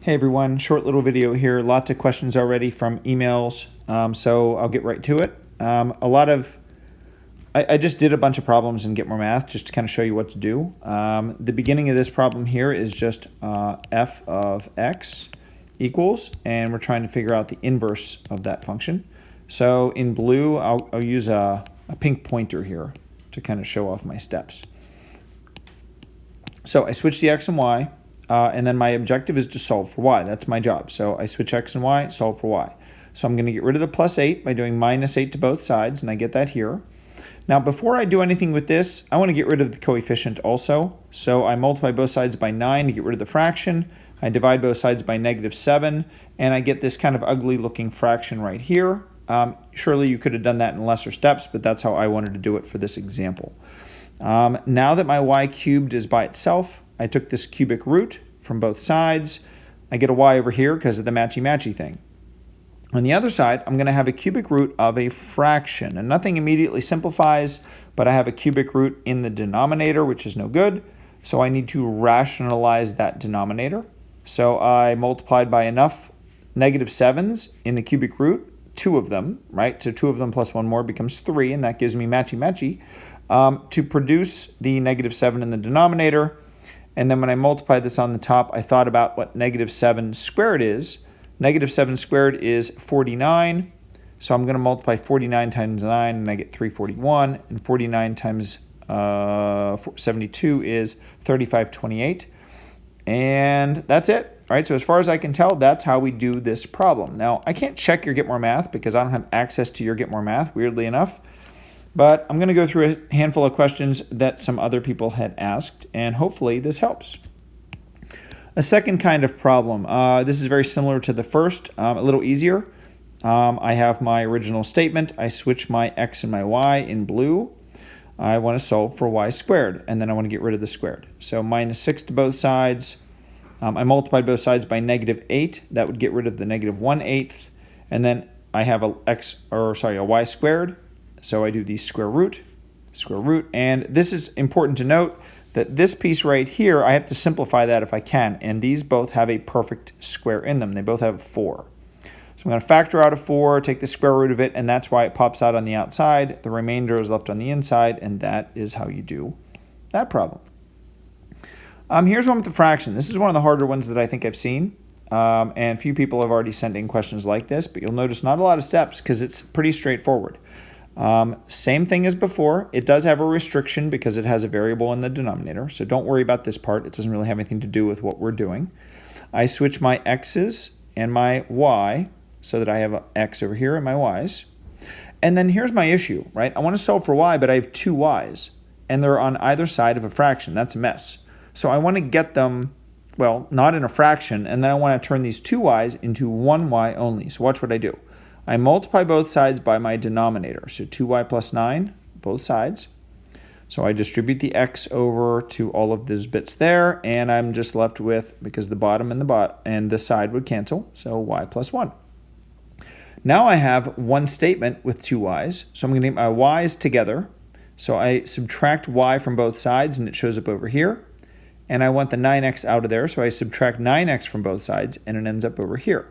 Hey everyone, short little video here. Lots of questions already from emails, so I'll get right to it. I just did a bunch of problems in Get More Math just to kind of show you what to do. The beginning of this problem here is just f of x equals, and we're trying to figure out the inverse of that function. So in blue, I'll use a pink pointer here to kind of show off my steps. So I switch the x and y. And then my objective is to solve for y. That's my job. So I switch x and y, solve for y. So I'm going to get rid of the plus 8 by doing minus 8 to both sides, and I get that here. Now, before I do anything with this, I want to get rid of the coefficient also. So I multiply both sides by 9 to get rid of the fraction. I divide both sides by -7, and I get this kind of ugly looking fraction right here. Surely you could have done that in lesser steps, but that's how I wanted to do it for this example. Now that my y cubed is by itself, I took this cubic root from both sides. I get a y over here because of the matchy-matchy thing. On the other side, I'm going to have a cubic root of a fraction. And nothing immediately simplifies, but I have a cubic root in the denominator, which is no good. So I need to rationalize that denominator. So I multiplied by enough -7s in the cubic root, 2 of them, right? So 2 of them plus 1 more becomes 3, and that gives me matchy-matchy. To produce the -7 in the denominator. And then when I multiply this on the top, I thought about what -7 squared is. -7 squared is 49. So I'm going to multiply 49 times 9, and I get 341. And 49 times 72 is 3528. And that's it. All right, so as far as I can tell, that's how we do this problem. Now, I can't check your Get More Math because I don't have access to your Get More Math, weirdly enough. But I'm going to go through a handful of questions that some other people had asked, and hopefully this helps. A second kind of problem. This is very similar to the first, a little easier. I have my original statement. I switch my x and my y in blue. I want to solve for y squared, and then I want to get rid of the squared. So -6 to both sides. I multiplied both sides by -8. That would get rid of the -1/8. And then I have a y squared. So I do the square root, and this is important to note that this piece right here, I have to simplify that if I can, and these both have a perfect square in them. They both have 4. So I'm going to factor out a 4, take the square root of it, and that's why it pops out on the outside. The remainder is left on the inside, and that is how you do that problem. Here's one with the fraction. This is one of the harder ones that I think I've seen, and few people have already sent in questions like this, but you'll notice not a lot of steps because it's pretty straightforward. Same thing as before. It does have a restriction because it has a variable in the denominator, so don't worry about this part. It doesn't really have anything to do with what we're doing. I switch my x's and my y so that I have an x over here and my y's. And then here's my issue, right? I want to solve for y, but I have 2 y's, and they're on either side of a fraction. That's a mess. So I want to get them, well, not in a fraction, and then I want to turn these 2 y's into 1 y only. So watch what I do. I multiply both sides by my denominator, so 2y plus 9, both sides. So I distribute the x over to all of those bits there, and I'm just left with, because the bottom and the side would cancel, so y plus 1. Now I have one statement with 2 y's, so I'm going to get my y's together. So I subtract y from both sides, and it shows up over here. And I want the 9x out of there, so I subtract 9x from both sides, and it ends up over here.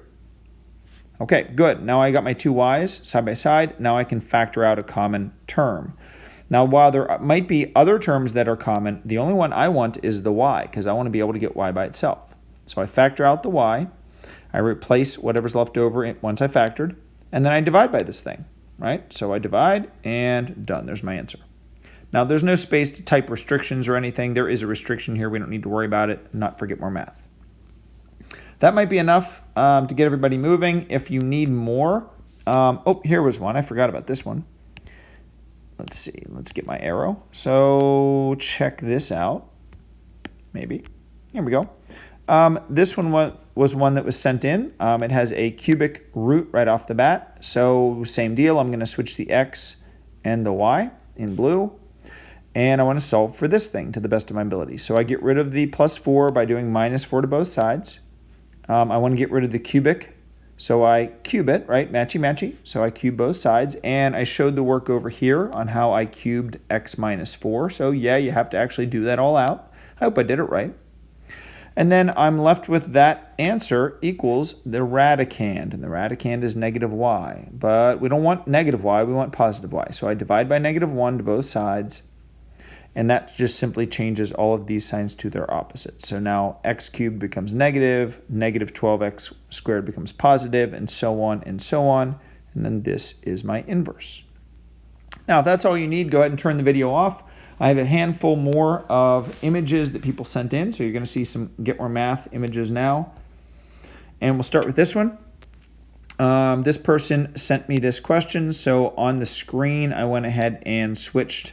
Okay, good. Now I got my 2 y's side by side. Now I can factor out a common term. Now, while there might be other terms that are common, the only one I want is the y, because I want to be able to get y by itself. So I factor out the y. I replace whatever's left over once I factored, and then I divide by this thing, right? So I divide, and done. There's my answer. Now, there's no space to type restrictions or anything. There is a restriction here. We don't need to worry about it. Not for Get More Math. That might be enough to get everybody moving. If you need more, oh, here was one. I forgot about this one. Let's see. Let's get my arrow. So check this out. Maybe. Here we go. This one was one that was sent in. It has a cubic root right off the bat. So same deal. I'm going to switch the x and the y in blue. And I want to solve for this thing to the best of my ability. So I get rid of the plus 4 by doing -4 to both sides. I want to get rid of the cubic, so I cube it, right? Matchy-matchy. So I cube both sides, and I showed the work over here on how I cubed x minus 4. So yeah, you have to actually do that all out. I hope I did it right. And then I'm left with that answer equals the radicand. And the radicand is negative y. But we don't want negative y, we want positive y. So I divide by negative 1 to both sides. And that just simply changes all of these signs to their opposite. So now x cubed becomes negative, negative 12x squared becomes positive, and so on and so on. And then this is my inverse. Now, if that's all you need, go ahead and turn the video off. I have a handful more of images that people sent in, so you're going to see some Get More Math images now. And we'll start with this one. This person sent me this question, so on the screen I went ahead and switched.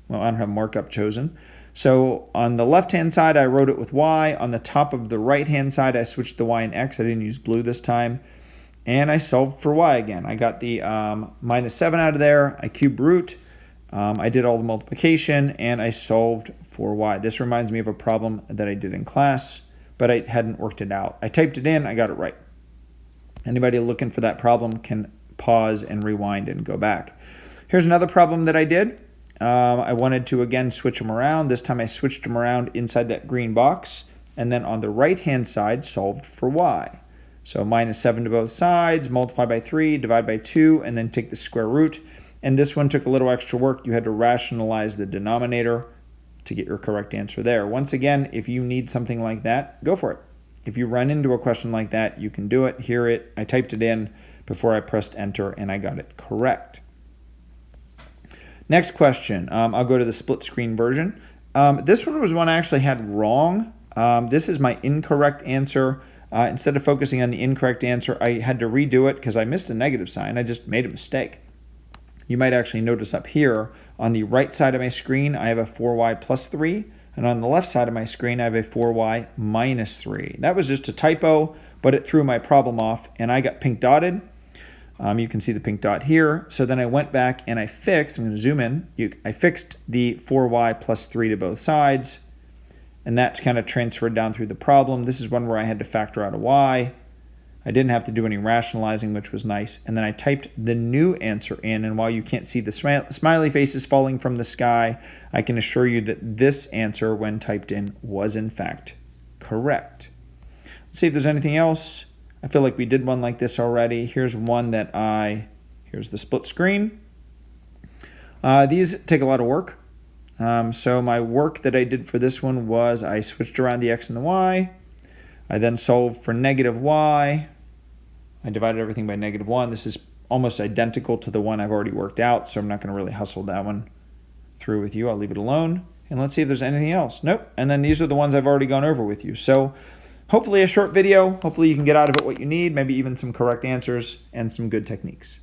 Well, I don't have markup chosen. So on the left-hand side, I wrote it with y. On the top of the right-hand side, I switched the y and x. I didn't use blue this time. And I solved for y again. I got the minus 7 out of there. I cube root. I did all the multiplication, and I solved for y. This reminds me of a problem that I did in class, but I hadn't worked it out. I typed it in. I got it right. Anybody looking for that problem can pause and rewind and go back. Here's another problem that I did. I wanted to, again, switch them around. This time I switched them around inside that green box, and then on the right-hand side, solved for y. So minus 7 to both sides, multiply by 3, divide by 2, and then take the square root. And this one took a little extra work. You had to rationalize the denominator to get your correct answer there. Once again, if you need something like that, go for it. If you run into a question like that, you can do it, hear it. I typed it in before I pressed enter, and I got it correct. Next question. I'll go to the split screen version. This one was one I actually had wrong. This is my incorrect answer. Instead of focusing on the incorrect answer, I had to redo it because I missed a negative sign. I just made a mistake. You might actually notice up here on the right side of my screen, I have a 4y plus 3. And on the left side of my screen, I have a 4y minus 3. That was just a typo, but it threw my problem off, and I got pink dotted. You can see the pink dot here. So then I went back and I fixed, I'm going to zoom in, I fixed the 4y plus 3 to both sides, and that kind of transferred down through the problem. This is one where I had to factor out a y. I didn't have to do any rationalizing, which was nice. And then I typed the new answer in, and while you can't see the smiley faces falling from the sky, I can assure you that this answer, when typed in, was in fact correct. Let's see if there's anything else. I feel like we did one like this already. Here's one that here's the split screen. These take a lot of work. So my work that I did for this one was I switched around the x and the y. I then solved for negative y. I divided everything by negative 1. This is almost identical to the one I've already worked out, so I'm not going to really hustle that one through with you. I'll leave it alone. And let's see if there's anything else. Nope. And then these are the ones I've already gone over with you. So hopefully a short video. Hopefully you can get out of it what you need, maybe even some correct answers and some good techniques.